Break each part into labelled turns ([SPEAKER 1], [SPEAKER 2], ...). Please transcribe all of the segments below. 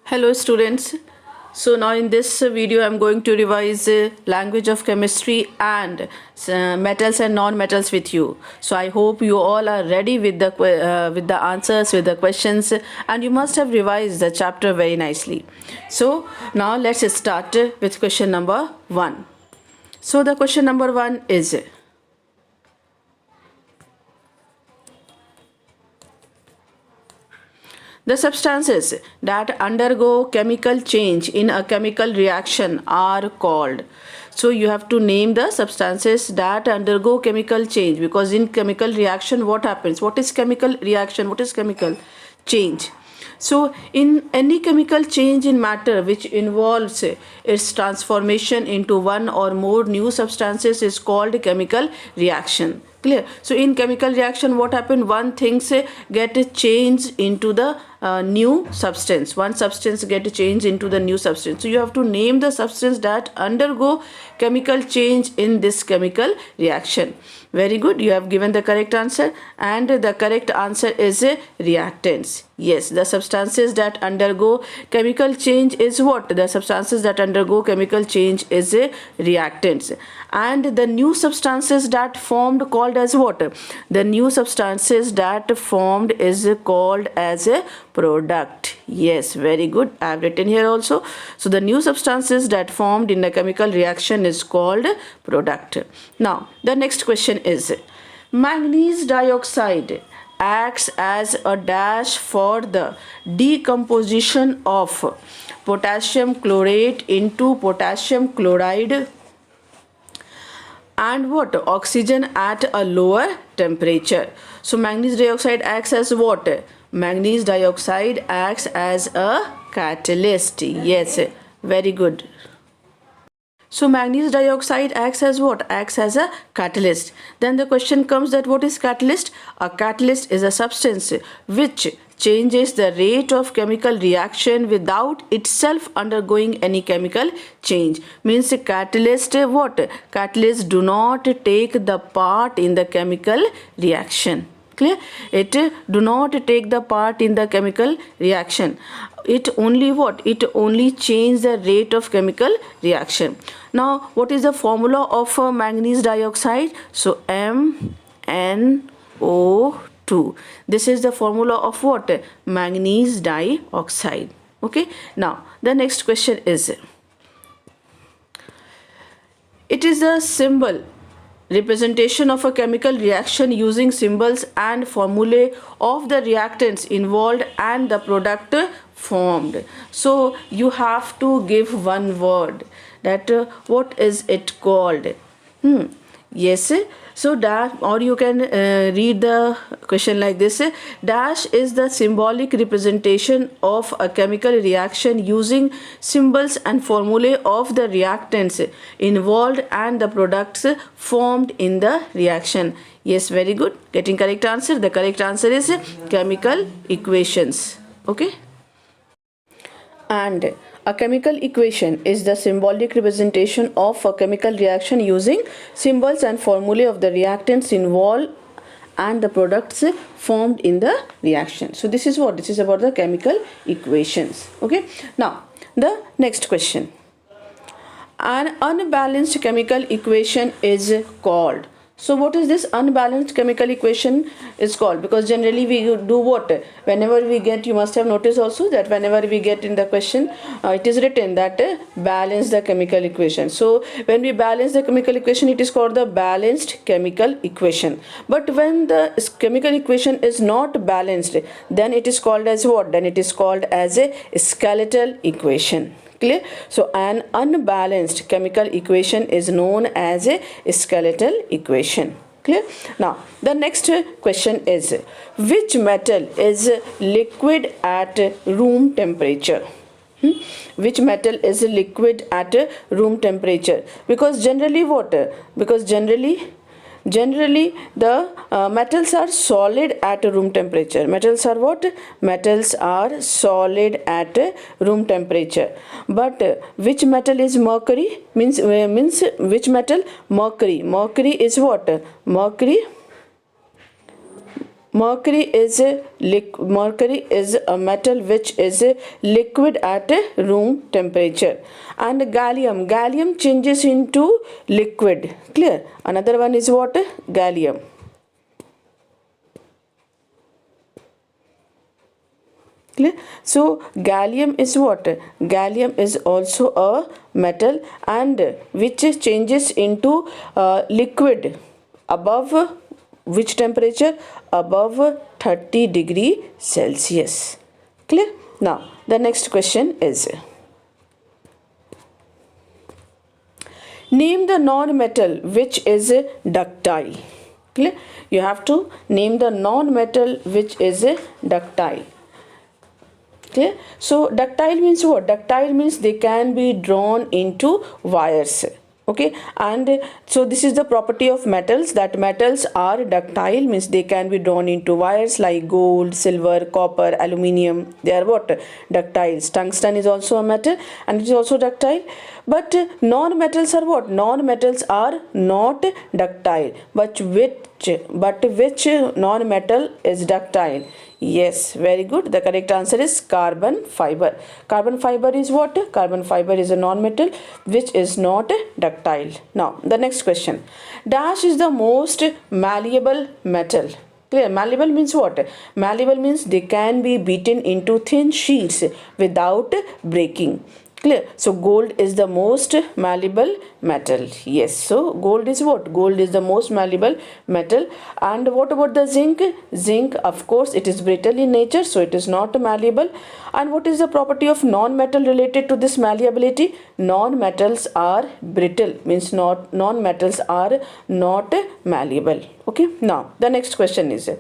[SPEAKER 1] Hello students. So now in this video I'm going to revise language of chemistry and metals and non-metals with you. So I hope you all are ready with the answers, with the questions, and you must have revised the chapter very nicely. So now let's start with question number 1. So the question number 1 is, the substances that undergo chemical change in a chemical reaction are called. So you have to name the substances that undergo chemical change, because in chemical reaction what happens? What is chemical reaction? What is chemical change? So in any chemical change in matter which involves its transformation into one or more new substances is called chemical reaction. Clear? So in chemical reaction what happen? One things get changed into the new substance. One substance get changed into the new substance. So you have to name the substance that undergo chemical change in this chemical reaction. Very good, you have given the correct answer, and the correct answer is reactants. Yes, the substances that undergo chemical change is what? The substances that undergo chemical change is reactants. And the new substances that formed called as what? The new substances that formed is called as a product. Yes, very good, I have written here also. So the new substances that formed in a chemical reaction is called product. Now the next question is, manganese dioxide acts as a dash for the decomposition of potassium chlorate into potassium chloride and what? Oxygen at a lower temperature. So manganese dioxide acts as what? Manganese dioxide acts as a catalyst. Yes, very good. So manganese dioxide acts as what? Acts as a catalyst. Then the question comes that what is catalyst? A catalyst is a substance which changes the rate of chemical reaction without itself undergoing any chemical change. Means catalyst what? Catalysts do not take the part in the chemical reaction. Clear? It do not take the part in the chemical reaction. It only what? It only change the rate of chemical reaction. Now what is the formula of manganese dioxide? So MnO2. This is the formula of what? Manganese dioxide. Okay. Now the next question is, it is a symbol representation of a chemical reaction using symbols and formulae of the reactants involved and the product formed. So you have to give one word, that what is it called? Yes, so dash, or you can read the question like this: dash is the symbolic representation of a chemical reaction using symbols and formulae of the reactants involved and the products formed in the reaction. Yes, very good, getting correct answer. The correct answer is chemical equations. Okay. And a chemical equation is the symbolic representation of a chemical reaction using symbols and formulae of the reactants involved and the products formed in the reaction. So this is what? This is about the chemical equations. Okay. Now the next question. An unbalanced chemical equation is called. So what is this unbalanced chemical equation is called? Because generally we do what? Whenever we get, you must have noticed also that whenever we get in the question, it is written that balance the chemical equation. So when we balance the chemical equation, it is called the balanced chemical equation. But when the chemical equation is not balanced, then it is called as what? Then it is called as a skeletal equation. Clear? So an unbalanced chemical equation is known as a skeletal equation. Clear? Now the next question is, which metal is liquid at room temperature? Which metal is liquid at room temperature? Because generally what? Because generally the metals are solid at room temperature. Metals are what? Metals are solid at room temperature. But which metal is mercury? Means which metal? Mercury. Mercury is what? Mercury Mercury is a metal which is liquid at room temperature. And gallium changes into liquid. Clear? Another one is what? Gallium. Clear? So gallium is what? Gallium is also a metal and which changes into liquid above which temperature? Above 30°C. Clear? Now the next question is, name the non-metal which is ductile. Clear? You have to name the non-metal which is ductile. Clear? So ductile means what? Ductile means they can be drawn into wires. Okay, and so this is the property of metals, that metals are ductile, means they can be drawn into wires like gold, silver, copper, aluminium. They are what? Ductiles. Tungsten is also a metal and it is also ductile. But non-metals are what? Non-metals are not ductile. But which non-metal is ductile? Yes, very good. The correct answer is carbon fiber. Carbon fiber is what? Carbon fiber is a non-metal which is not ductile. Now, the next question. Dash is the most malleable metal. Clear? Malleable means what? Malleable means they can be beaten into thin sheets without breaking. Clear? So gold is the most malleable metal. Yes, so gold is what? Gold is the most malleable metal. And what about the zinc? Zinc, of course, it is brittle in nature, so it is not malleable. And what is the property of non-metal related to this malleability? Non-metals are brittle, means non-metals are not malleable. Okay, now the next question is,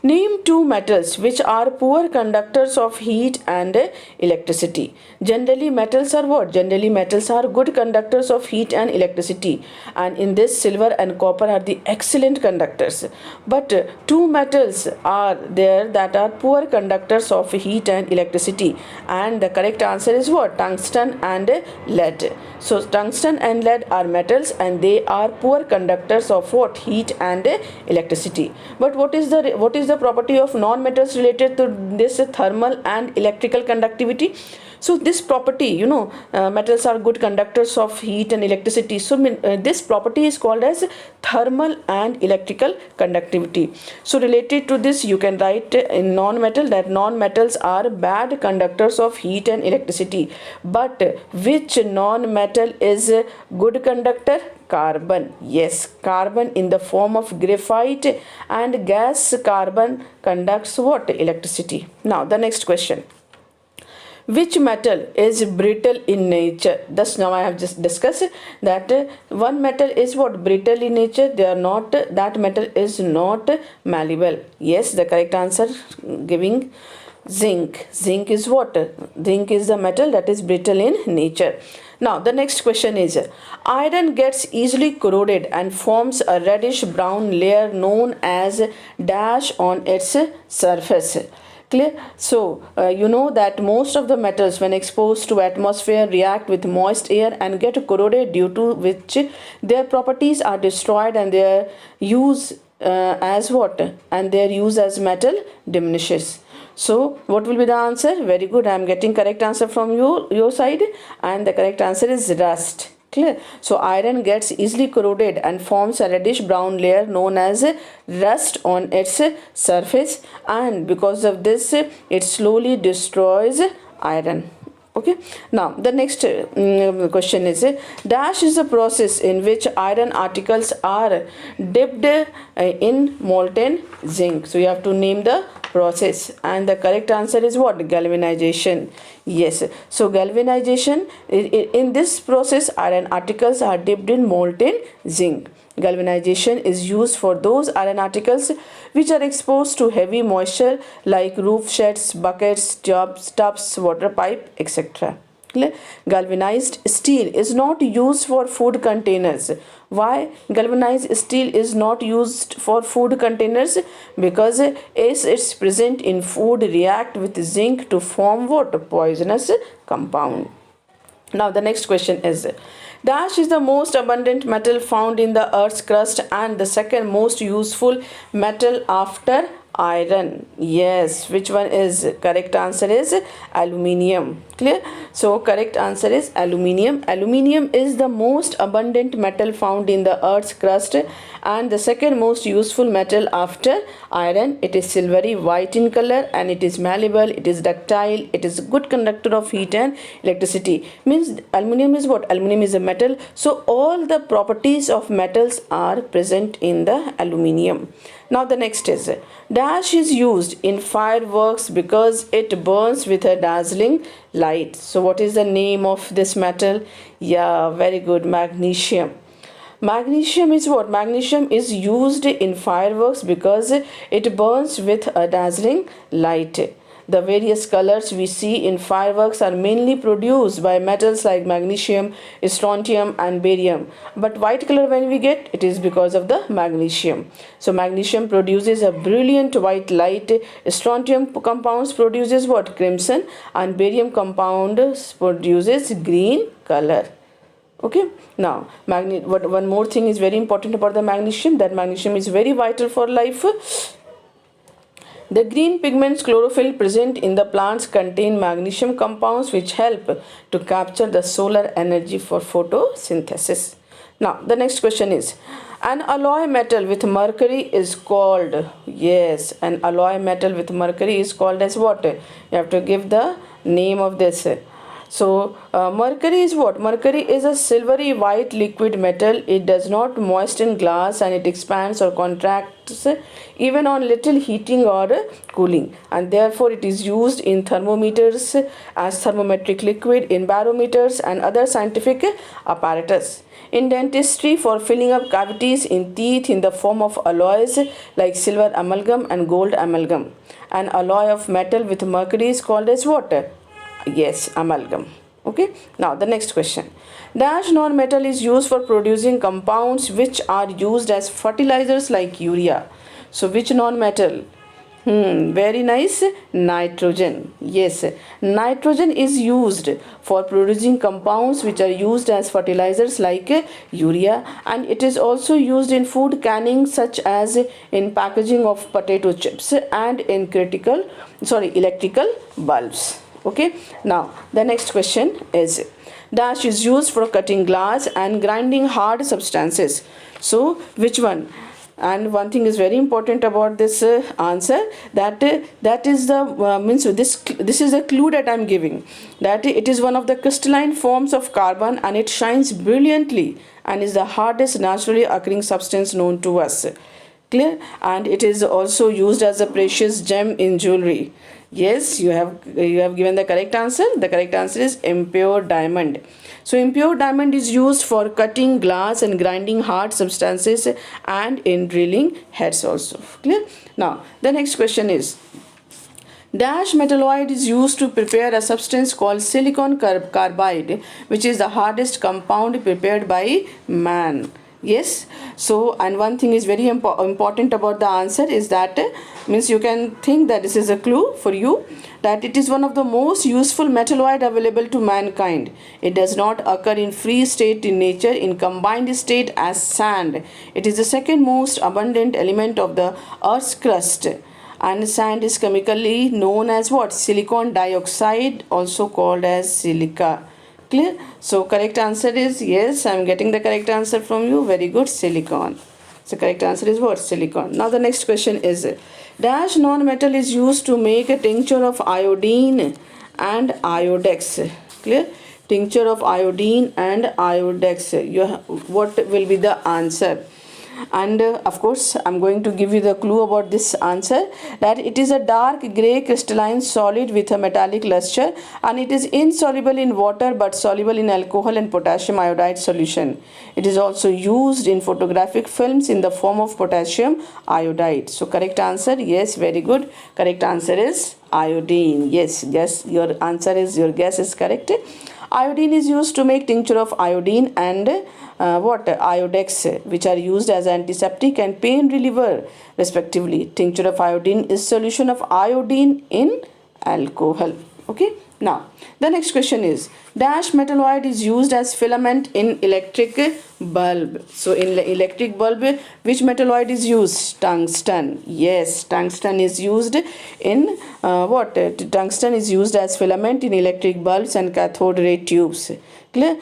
[SPEAKER 1] name two metals which are poor conductors of heat and electricity. Generally metals are what? Generally metals are good conductors of heat and electricity, and in this silver and copper are the excellent conductors. But two metals are there that are poor conductors of heat and electricity, and the correct answer is what? Tungsten and lead. So tungsten and lead are metals and they are poor conductors of what? Heat and electricity. But what is the property of non-metals related to this thermal and electrical conductivity? So this property, metals are good conductors of heat and electricity. So this property is called as thermal and electrical conductivity. So related to this, you can write in non-metal that non-metals are bad conductors of heat and electricity. But which non-metal is a good conductor? Carbon. Yes, carbon in the form of graphite and gas carbon conducts what? Electricity. Now the next question. Which metal is brittle in nature? Thus now I have just discussed that one metal is what? Brittle in nature. They are not, that metal is not malleable. Yes, the correct answer giving zinc. Zinc is what? Zinc is the metal that is brittle in nature. Now the next question is, iron gets easily corroded and forms a reddish brown layer known as dash on its surface. Clear? So you know that most of the metals when exposed to atmosphere react with moist air and get corroded, due to which their properties are destroyed and their use as what? And their use as metal diminishes. So what will be the answer? Very good, I am getting correct answer from your side, and the correct answer is rust. Clear? So iron gets easily corroded and forms a reddish brown layer known as rust on its surface, and because of this it slowly destroys iron. Okay, now the next question is, dash is a process in which iron articles are dipped in molten zinc. So you have to name the process, and the correct answer is what? Galvanization. Yes, so galvanization, in this process iron articles are dipped in molten zinc. Galvanization is used for those iron articles which are exposed to heavy moisture like roof sheds, buckets, tubs, water pipe, etc. Galvanized steel is not used for food containers. Why galvanized steel is not used for food containers? Because as it's present in food react with zinc to form what? Poisonous compound. Now the next question is, dash is the most abundant metal found in the earth's crust and the second most useful metal after iron. Yes, which one is correct answer is aluminium. Clear? So correct answer is aluminium. Aluminium is the most abundant metal found in the earth's crust and the second most useful metal after iron. It is silvery white in color and it is malleable, it is ductile, it is a good conductor of heat and electricity. Means aluminium is what? Aluminium is a metal. So all the properties of metals are present in the aluminium. Now the next is dash is used in fireworks because it burns with a dazzling light. So what is the name of this metal? Yeah, very good, magnesium. Magnesium is what? Magnesium is used in fireworks because it burns with a dazzling light. The various colors we see in fireworks are mainly produced by metals like magnesium, strontium and barium. But white color when we get, it is because of the magnesium. So magnesium produces a brilliant white light. Strontium compounds produces what? Crimson, and barium compound produces green color. Okay, now one more thing is very important about the magnesium, that magnesium is very vital for life. The green pigments chlorophyll present in the plants contain magnesium compounds which help to capture the solar energy for photosynthesis. Now the next question is, an alloy metal with mercury is called, yes, an alloy metal with mercury is called as what? You have to give the name of this. So mercury is what? Mercury is a silvery white liquid metal. It does not moisten glass and it expands or contracts even on little heating or cooling, and therefore it is used in thermometers as thermometric liquid, in barometers and other scientific apparatus. In dentistry, for filling up cavities in teeth in the form of alloys like silver amalgam and gold amalgam. An alloy of metal with mercury is called as what? Yes, amalgam. Okay, now the next question. Dash non-metal is used for producing compounds which are used as fertilizers like urea. So which non-metal? Very nice, nitrogen. Yes, nitrogen is used for producing compounds which are used as fertilizers like urea, and it is also used in food canning such as in packaging of potato chips and in electrical bulbs. Okay, now the next question is, dash is used for cutting glass and grinding hard substances. So which one? And one thing is very important about this answer, that is the means this is a clue that I am giving, that it is one of the crystalline forms of carbon and it shines brilliantly and is the hardest naturally occurring substance known to us. Clear? And it is also used as a precious gem in jewelry. Yes, you have given the correct answer. The correct answer is impure diamond. So impure diamond is used for cutting glass and grinding hard substances and in drilling heads also. Clear? Now the next question is, dash metalloid is used to prepare a substance called silicon carbide, which is the hardest compound prepared by man. Yes, so and one thing is very important about the answer is that means you can think that this is a clue for you, that it is one of the most useful metalloid available to mankind. It does not occur in free state in nature, in combined state as sand. It is the second most abundant element of the earth's crust, and sand is chemically known as what? Silicon dioxide, also called as silica. Clear? So correct answer is, yes, I am getting the correct answer from you. Very good, silicon. So correct answer is what? Silicon. Now the next question is, dash non-metal is used to make a tincture of iodine and iodex. Clear? Tincture of iodine and iodex. What will be the answer? And of course I'm going to give you the clue about this answer, that it is a dark grey crystalline solid with a metallic luster, and it is insoluble in water but soluble in alcohol and potassium iodide solution. It is also used in photographic films in the form of potassium iodide. So correct answer, yes, very good. Correct answer is iodine. Yes, your guess is correct. Iodine is used to make tincture of iodine and iodex, which are used as antiseptic and pain reliever respectively. Tincture of iodine is solution of iodine in alcohol. Okay, Now, the next question is, dash metalloid is used as filament in electric bulb. So, in the electric bulb, which metalloid is used? Tungsten. Yes, tungsten is used in what? Tungsten is used as filament in electric bulbs and cathode ray tubes. Clear?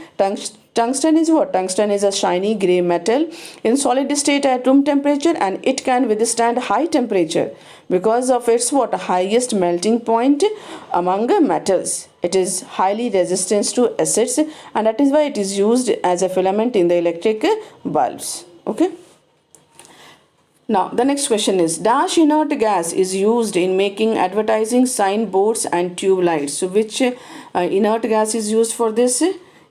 [SPEAKER 1] Tungsten is what? Tungsten is a shiny gray metal in solid state at room temperature, and it can withstand high temperature because of its what? Highest melting point among metals. It is highly resistant to acids, and that is why it is used as a filament in the electric bulbs. Okay. Now, the next question is, dash inert gas is used in making advertising sign boards and tube lights. So, which inert gas is used for this?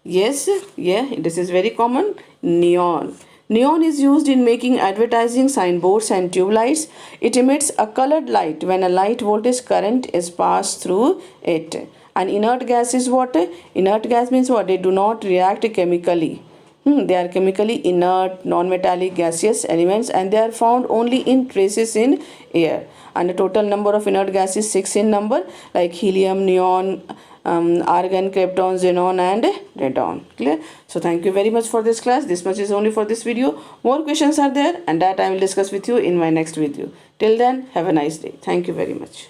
[SPEAKER 1] Yes, yeah, this is very common. Neon. Neon is used in making advertising signboards and tube lights. It emits a colored light when a light voltage current is passed through it. And inert gas is what? Inert gas means what? They do not react chemically. They are chemically inert, non-metallic gaseous elements, and they are found only in traces in air. And the total number of inert gas is 6 in number, like helium, neon, argon, krypton, xenon, and radon. Clear? So thank you very much for this class. This much is only for this video. More questions are there, and that I will discuss with you in my next video. Till then, have a nice day. Thank you very much.